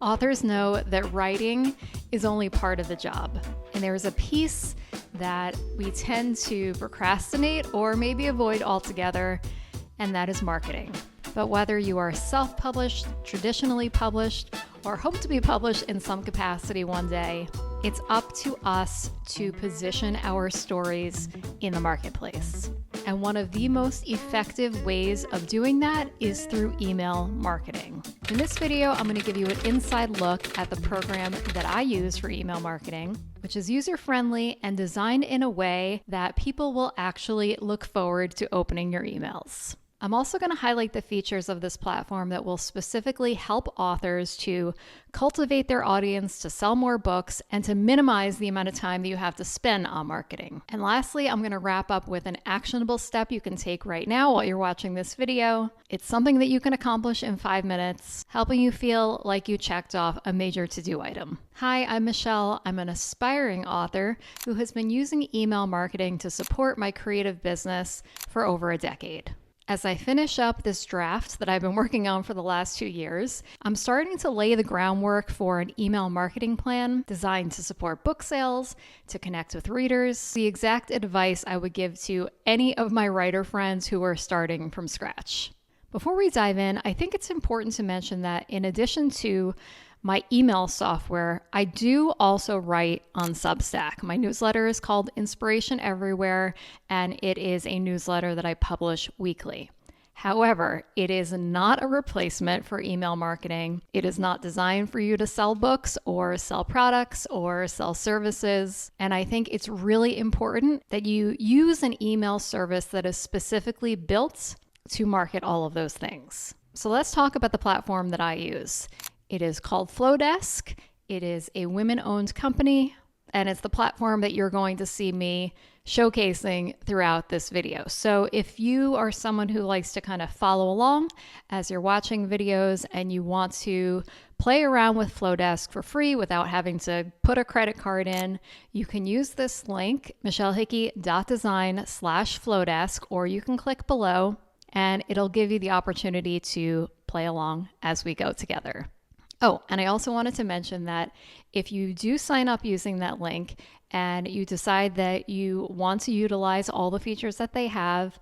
Authors know that writing is only part of the job, and there's a piece that we tend to procrastinate or maybe avoid altogether, and that is marketing. But whether you are self-published, traditionally published, or hope to be published in some capacity one day, it's up to us to position our stories in the marketplace. And one of the most effective ways of doing that is through email marketing. In this video, I'm going to give you an inside look at the program that I use for email marketing, which is user-friendly and designed in a way that people will actually look forward to opening your emails. I'm also going to highlight the features of this platform that will specifically help authors to cultivate their audience, to sell more books, and to minimize the amount of time that you have to spend on marketing. And lastly, I'm going to wrap up with an actionable step you can take right now while you're watching this video. It's something that you can accomplish in 5 minutes, helping you feel like you checked off a major to-do item. Hi, I'm Michelle. I'm an aspiring author who has been using email marketing to support my creative business for over a decade. As I finish up this draft that I've been working on for the last 2 years, I'm starting to lay the groundwork for an email marketing plan designed to support book sales, to connect with readers, the exact advice I would give to any of my writer friends who are starting from scratch. Before we dive in, I think it's important to mention that in addition to my email software, I do also write on SUBSTACK. My newsletter is called Inspiration Everywhere, and it is a newsletter that I publish weekly. However, it is not a replacement for email marketing. It is not designed for you to sell books or sell products or sell services. And I think it's really important that you use an email service that is specifically built to market all of those things. So let's talk about the platform that I use. It is called Flowdesk. It is a women-owned company, and it's the platform that you're going to see me showcasing throughout this video. So if you are someone who likes to kind of follow along as you're watching videos and you want to play around with Flowdesk for free without having to put a credit card in, you can use this link, michellehickey.design/Flowdesk, or you can click below and it'll give you the opportunity to play along as we go together. Oh, and I also wanted to mention that if you do sign up using that link and you decide that you want to utilize all the features that they have,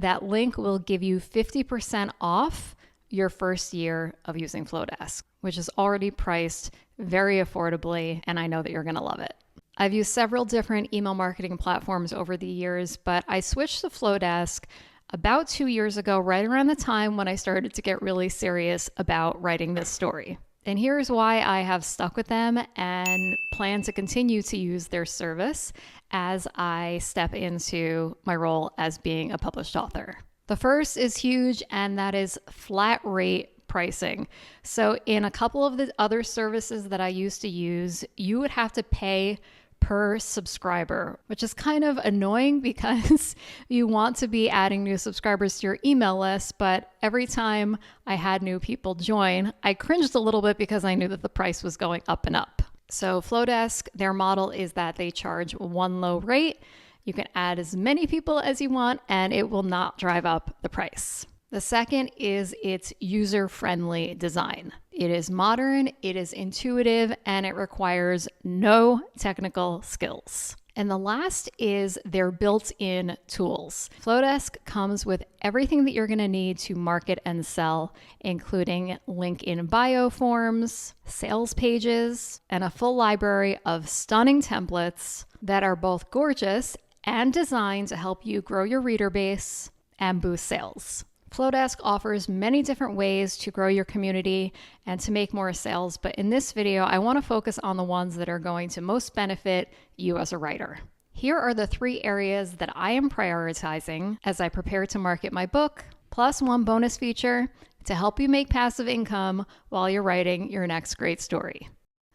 that link will give you 50% off your first year of using Flowdesk, which is already priced very affordably, and I know that you're going to love it. I've used several different email marketing platforms over the years, but I switched to Flowdesk about 2 years ago, right around the time when I started to get really serious about writing this story. And here's why I have stuck with them and plan to continue to use their service as I step into my role as being a published author. The first is huge, and that is flat rate pricing. So in a couple of the other services that I used to use, you would have to pay per subscriber, which is kind of annoying because you want to be adding new subscribers to your email list, but every time I had new people join, I cringed a little bit because I knew that the price was going up and up. So Flowdesk, their model is that they charge one low rate. You can add as many people as you want, and it will not drive up the price. The second is its user-friendly design. It is modern, it is intuitive, and it requires no technical skills. And the last is their built-in tools. Flowdesk comes with everything that you're going to need to market and sell, including link in bio forms, sales pages, and a full library of stunning templates that are both gorgeous and designed to help you grow your reader base and boost sales. Flowdesk offers many different ways to grow your community and to make more sales, but in this video, I want to focus on the ones that are going to most benefit you as a writer. Here are the 3 areas that I am prioritizing as I prepare to market my book, plus one bonus feature to help you make passive income while you're writing your next great story.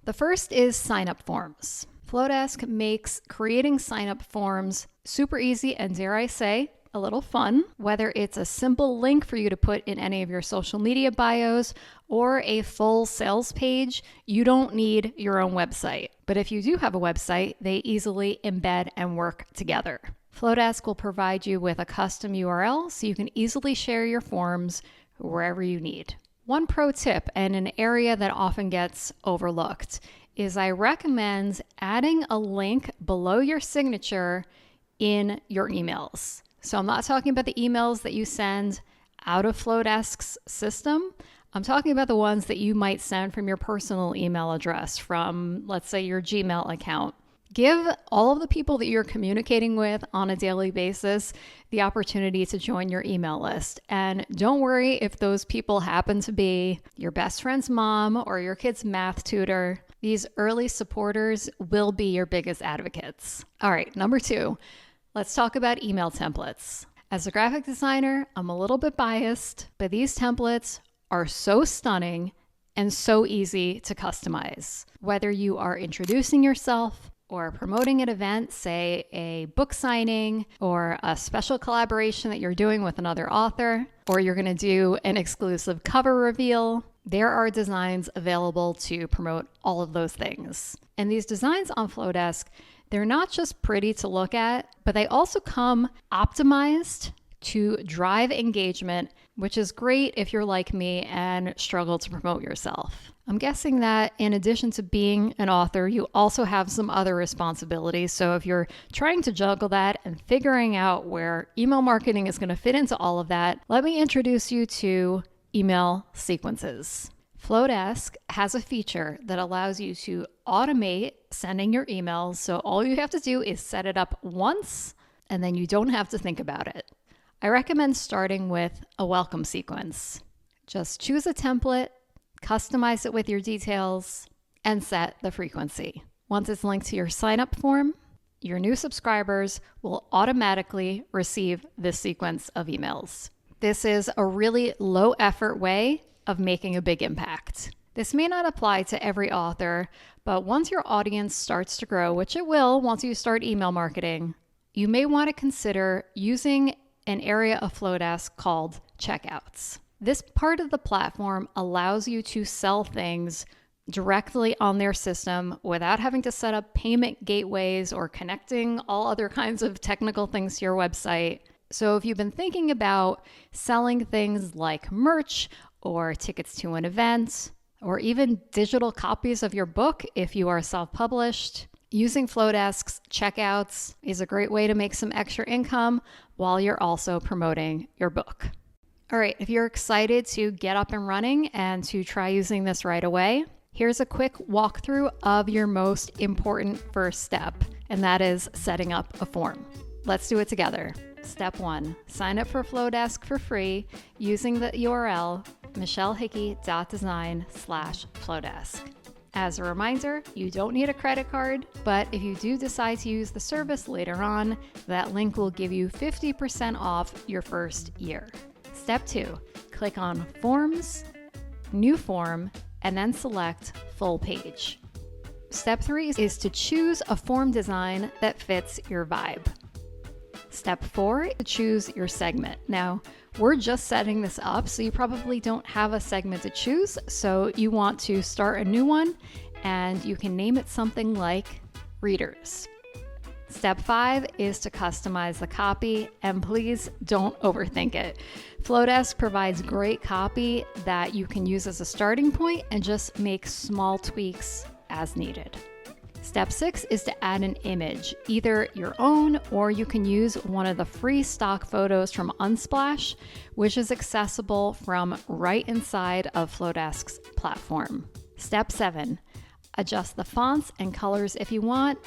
The first is sign-up forms. Flowdesk makes creating sign-up forms super easy and, dare I say, a little fun. Whether it's a simple link for you to put in any of your social media bios or a full sales page, you don't need your own website. But if you do have a website, they easily embed and work together. Flowdesk will provide you with a custom URL so you can easily share your forms wherever you need. One pro tip, and an area that often gets overlooked, is I recommend adding a link below your signature in your emails. So I'm not talking about the emails that you send out of Flowdesk's system. I'm talking about the ones that you might send from your personal email address, from, let's say, your Gmail account. Give all of the people that you're communicating with on a daily basis the opportunity to join your email list. And don't worry if those people happen to be your best friend's mom or your kid's math tutor. These early supporters will be your biggest advocates. All right, number 2, let's talk about email templates. As a graphic designer, I'm a little bit biased, but these templates are so stunning and so easy to customize. Whether you are introducing yourself or promoting an event, say a book signing or a special collaboration that you're doing with another author, or you're going to do an exclusive cover reveal, there are designs available to promote all of those things. And these designs on Flowdesk, they're not just pretty to look at, but they also come optimized to drive engagement, which is great if you're like me and struggle to promote yourself. I'm guessing that in addition to being an author, you also have some other responsibilities. So if you're trying to juggle that and figuring out where email marketing is going to fit into all of that, let me introduce you to email sequences. Flowdesk has a feature that allows you to automate sending your emails. So all you have to do is set it up once, and then you don't have to think about it. I recommend starting with a welcome sequence. Just choose a template, customize it with your details, and set the frequency. Once it's linked to your sign-up form, your new subscribers will automatically receive this sequence of emails. This is a really low-effort way of making a big impact. This may not apply to every author, but once your audience starts to grow, which it will once you start email marketing, you may want to consider using an area of Flowdesk called checkouts. This part of the platform allows you to sell things directly on their system without having to set up payment gateways or connecting all other kinds of technical things to your website. So if you've been thinking about selling things like merch or tickets to an event, or even digital copies of your book if you are self-published, using Flowdesk's checkouts is a great way to make some extra income while you're also promoting your book. All right, if you're excited to get up and running and to try using this right away, here's a quick walkthrough of your most important first step, and that is setting up a form. Let's do it together. Step 1, sign up for Flowdesk for free using the URL michellehickey.design/Flowdesk. As a reminder, you don't need a credit card, but if you do decide to use the service later on, that link will give you 50% off your first year. Step 2, click on Forms, New Form, and then select Full Page. Step 3 is to choose a form design that fits your vibe. Step 4, choose your segment. Now, we're just setting this up, so you probably don't have a segment to choose, so you want to start a new one, and you can name it something like Readers. Step 5 is to customize the copy, and please don't overthink it. Flowdesk provides great copy that you can use as a starting point and just make small tweaks as needed. Step 6 is to add an image, either your own or you can use one of the free stock photos from Unsplash, which is accessible from right inside of Flowdesk's platform. Step 7, adjust the fonts and colors if you want,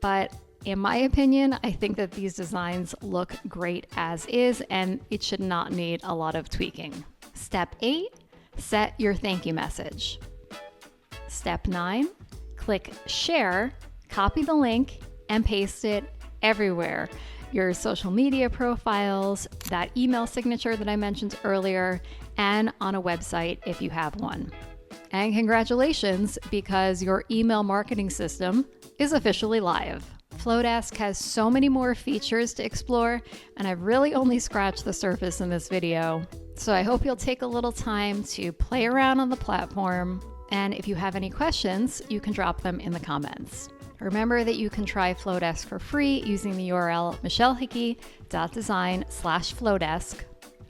but in my opinion, I think that these designs look great as is and it should not need a lot of tweaking. Step 8, set your thank you message. Step 9, click share, copy the link, and paste it everywhere. Your social media profiles, that email signature that I mentioned earlier, and on a website if you have one. And congratulations, because your email marketing system is officially live. Flowdesk has so many more features to explore, and I've really only scratched the surface in this video. So I hope you'll take a little time to play around on the platform. And if you have any questions, you can drop them in the comments. Remember that you can try Flowdesk for free using the URL michellehickey.design/Flowdesk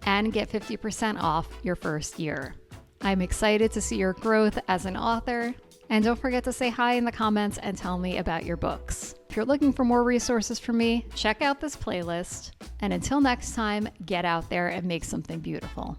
and get 50% off your first year. I'm excited to see your growth as an author. And don't forget to say hi in the comments and tell me about your books. If you're looking for more resources from me, check out this playlist. And until next time, get out there and make something beautiful.